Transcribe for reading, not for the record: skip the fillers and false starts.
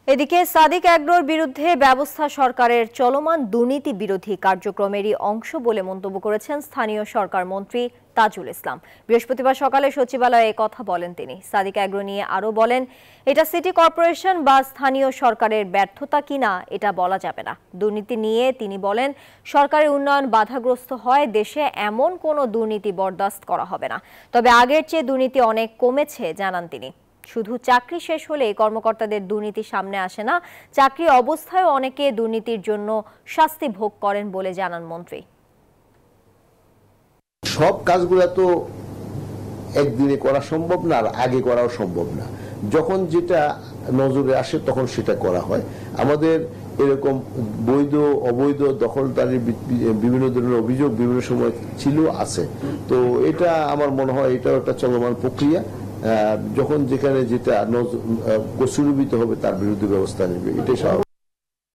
এদিকে সাদিক অ্যাগ্রোর বিরুদ্ধে ব্যবস্থা সরকারের চলমান দুর্নীতি বিরোধী কার্যক্রমেরই অংশ বলে মন্তব্য করেছেন স্থানীয় সরকার মন্ত্রী তাজুল ইসলাম। বৃহস্পতিবার সকালে সচিবালয়ে কথা বলেন তিনি। সাদিক অ্যাগ্রো নিয়ে আরও বলেন, এটা সিটি কর্পোরেশন বা স্থানীয় সরকারের ব্যর্থতা কিনা এটা বলা যাবে না। দুর্নীতি নিয়ে তিনি বলেন, সরকারের উন্নয়ন বাধাগ্রস্ত হয়, দেশে এমন কোনো দুর্নীতি বরদাস্ত করা হবে না। তবে আগের চেয়ে দুর্নীতি অনেক কমেছে জানান তিনি। শুধু চাকরি শেষ হলে কর্মকর্তাদের দুর্নীতি সামনে আসে না, চাকরি অবস্থায় অনেকে দুর্নীতির জন্য শাস্তি ভোগ করেন বলে জানান মন্ত্রী। সব কাজগুলো তো একদিনে করা সম্ভব না, আর আগে করাও সম্ভব না। যখন যেটা নজরে আসে তখন সেটা করা হয়। আমাদের এরকম বৈধ অবৈধ দখলদারির বিভিন্ন ধরনের অভিযোগ বিভিন্ন সময় ছিল, আছে। তো এটা আমার মনে হয় এটাও একটা চলমান প্রক্রিয়া। যখন যেখানে যেটা কসুরবিত হবে তার বিরুদ্ধে ব্যবস্থা নেবে, এটাই স্বাভাবিক।